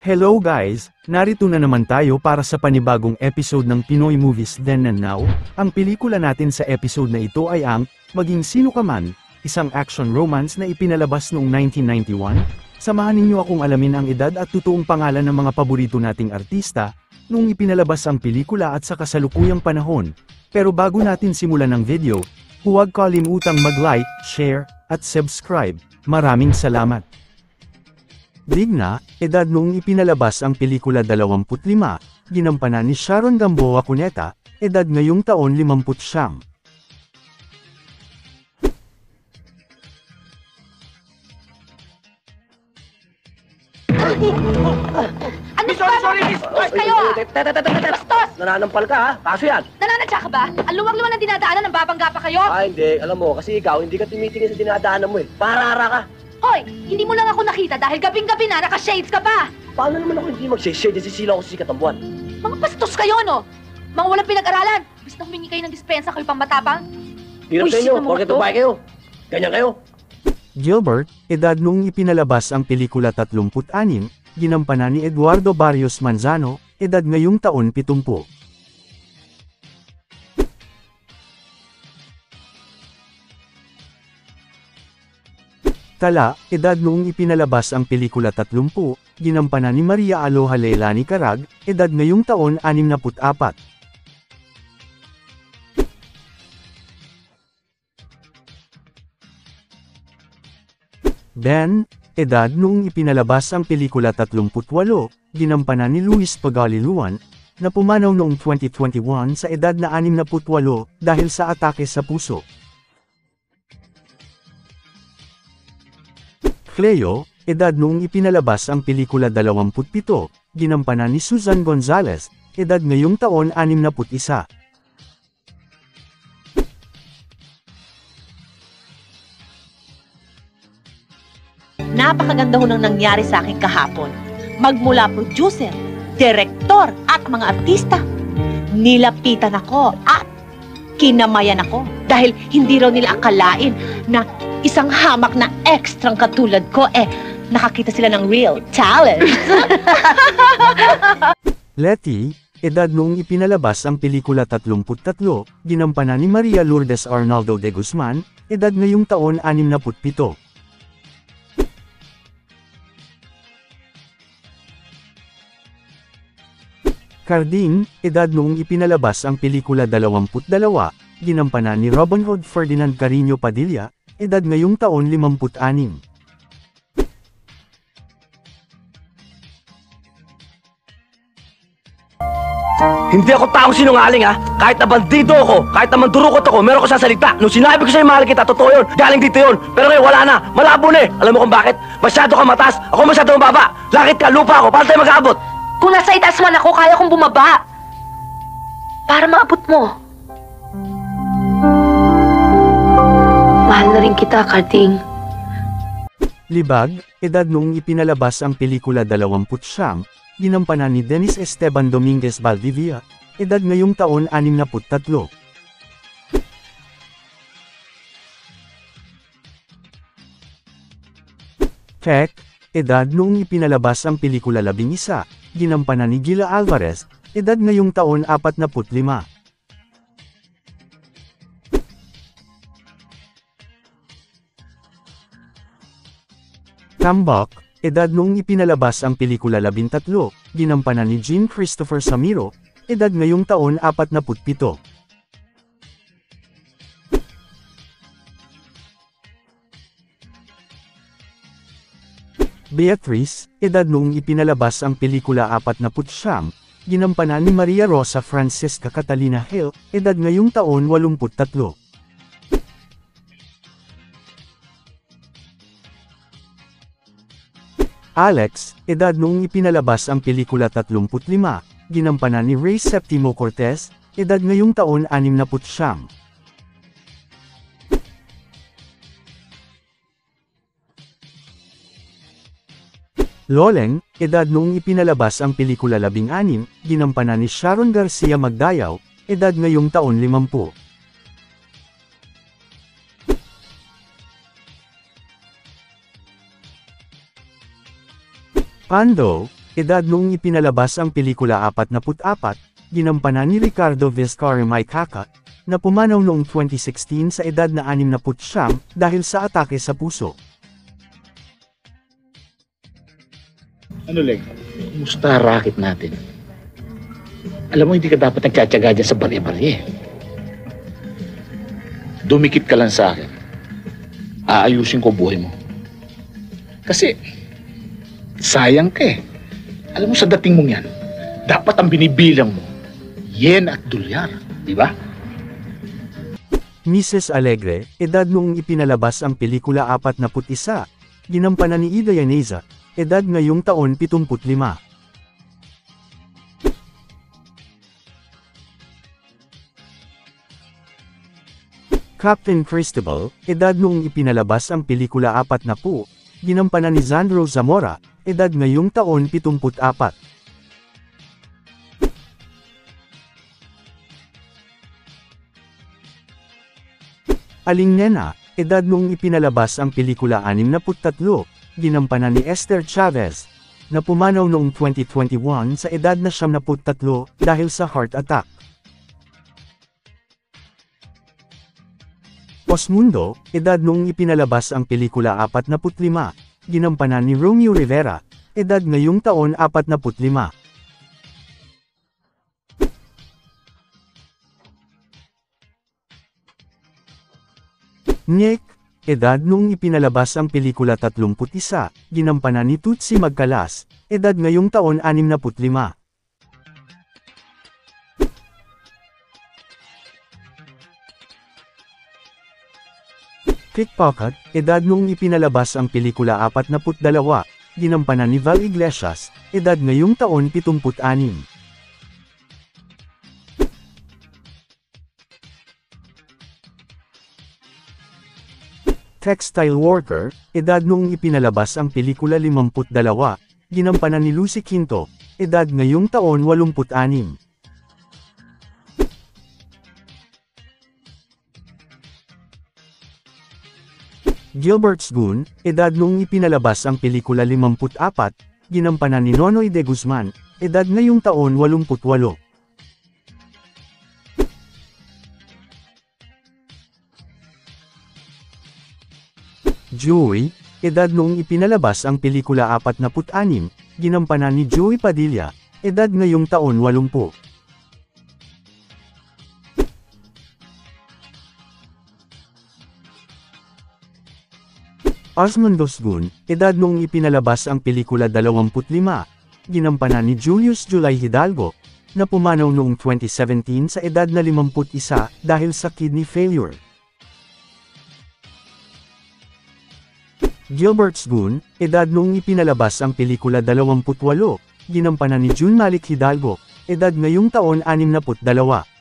Hello guys! Narito na naman tayo para sa panibagong episode ng Pinoy Movies Then and Now. Ang pelikula natin sa episode na ito ay ang Maging Sino Ka Man, isang action romance na ipinalabas noong 1991. Samahan ninyo akong alamin ang edad at totoong pangalan ng mga paborito nating artista noong ipinalabas ang pelikula at sa kasalukuyang panahon. Pero bago natin simulan ang video, huwag kalimutang mag-like, share, at subscribe. Maraming salamat! Digna, edad noong ipinalabas ang pelikula 25, ginampanan ni Sharon Gamboa Cuneta, edad ngayong taon 50. Ano sorry, miss! Bastos kayo ah! Bastos! Nananampal ka ha? Kaso yan? Nananadya ka ba? Ang luwag-luwag ng dinadaanan, ng babangga pa kayo? Hindi. Alam mo, kasi ikaw, hindi ka tumitingin sa dinadaanan mo eh. Parara ka. Hoy, hindi mo lang ako nakita dahil gabing-gabi na naka-shades ka pa! Paano naman ako hindi mag-shade? Sisila ko sa sikat ng buwan. Mga bastos kayo, no? Mga walang pinag-aralan! Bis na humingi kayo ng dispensa kayo pang matapang? Hirap sa inyo, porket babae kayo. Ganyan kayo. Gilbert, edad noong ipinalabas ang pelikula 36, ginampanan ni Eduardo Barrios Manzano, edad ngayong taon 70. Tala, edad noong ipinalabas ang pelikula 30, ginampanan ni Maria Aloha Leilani Carag, edad ngayong taon 64. Ben, edad noong ipinalabas ang pelikula 38, ginampanan ni Luis Pagaliluan, na pumanaw noong 2021 sa edad na 68 dahil sa atake sa puso. Cleo, edad noong ipinalabas ang pelikula 27, ginampanan ni Susan Gonzalez, edad ngayong taon 61. Napakaganda ho nang nangyari sa akin kahapon. Magmula producer, direktor at mga artista. Nilapitan ako at kinamayan ako dahil hindi raw nila akalain na isang hamak na ekstrang katulad ko nakakita sila ng real talent. Letty, edad noong ipinalabas ang pelikula 33, ginampanan ni Maria Lourdes Arnaldo de Guzman, edad ngayong taon 67. Carding, edad noong ipinalabas ang pelikula 22, ginampanan ni Robin Hood Ferdinand Carino Padilla, edad ngayong taon 56. Hindi ako taong sinungaling ha. Kahit na bandido ako, kahit na mandurukot ako, meron ko sa salita. Nung sinabi ko sa'yo mahal kita, totoo yun. Galing dito yun. Pero ngayon wala na. Malabo na eh. Alam mo kung bakit? Masyado ka mataas. Ako masyado mababa. Lakit ka, lupa ako. Paano tayo mag-aabot? Kung nasa itaas man ako, kaya kong bumaba. Para maabot mo. Mahal na rin kita, Carding. Libag, edad noong ipinalabas ang pelikula 20, ginampanan ni Dennis Esteban Dominguez Valdivia, edad ngayong taon 63. Kek, edad noong ipinalabas ang pelikula 11, ginampanan ni Gila Alvarez, edad ngayong taon 45. Tambak, edad noong ipinalabas ang pelikula 13, ginampanan ni Jean Christopher Samiro, edad ngayong taon 47. Beatrice, edad noong ipinalabas ang pelikula 49, ginampanan ni Maria Rosa Francisca Catalina Hill, edad ngayong taon 83. Alex, edad noong ipinalabas ang pelikula 35, ginampanan ni Ray Septimo Cortez, edad ngayong taon 69. Loleng, edad noong ipinalabas ang pelikula 16, ginampanan ni Sharon Garcia Magdayaw, edad ngayong taon 50. Pando, edad noong ipinalabas ang pelikula 44, ginampanan ni Ricardo Vizcarra Maikaka, na pumanaw noong 2016 sa edad na 69 dahil sa atake sa puso. Ano, Leg? Kumusta racket natin? Alam mo, hindi ka dapat nagtsatsaga dyan sa barya-barya. Dumikit ka lang sa akin. Aayusin ko buhay mo. Kasi, sayang ka eh. Alam mo, sa dating mong yan, dapat ang binibilang mo, yen at dolyar. Di ba? Mrs. Alegre, edad noong ipinalabas ang pelikula 41, ginampanan ni Ida Yaneza, edad ngayong taon 75. Captain Cristobal, edad noong ipinalabas ang pelikula 40, ginampanan ni Zandro Zamora, edad ngayong taon 74. Aling Nena, edad noong ipinalabas ang pelikula 63, ginampanan ni Esther Chavez, na pumanaw noong 2021 sa edad na 73 dahil sa heart attack. Osmundo, edad noong ipinalabas ang pelikula 45, ginampanan ni Romeo Rivera, edad ngayong taon 45. Nick, edad noong ipinalabas ang pelikula 31, ginampanan ni Tutsi Magkalas, edad ngayong taon 65. Pickpocket, edad noong ipinalabas ang pelikula 42, ginampanan ni Val Iglesias, edad ngayong taon 76. Textile Worker, edad noong ipinalabas ang pelikula 52, ginampanan ni Lucy Quinto, edad ngayong taon 86. Gilbert Sgun, edad noong ipinalabas ang pelikula 54, ginampanan ni Nonoy de Guzman, edad ngayong taon 88. Joey, edad noong ipinalabas ang pelikula 46, ginampanan ni Joey Padilla, edad ngayong taon 80. Osmundo Sgun, edad noong ipinalabas ang pelikula 25, ginampanan ni Julius Julay Hidalgo, na pumanaw noong 2017 sa edad na 51 dahil sa kidney failure. Gilbert Sgun, edad noong ipinalabas ang pelikula 28, ginampanan ni June Malik Hidalgo, edad ngayong taon 62.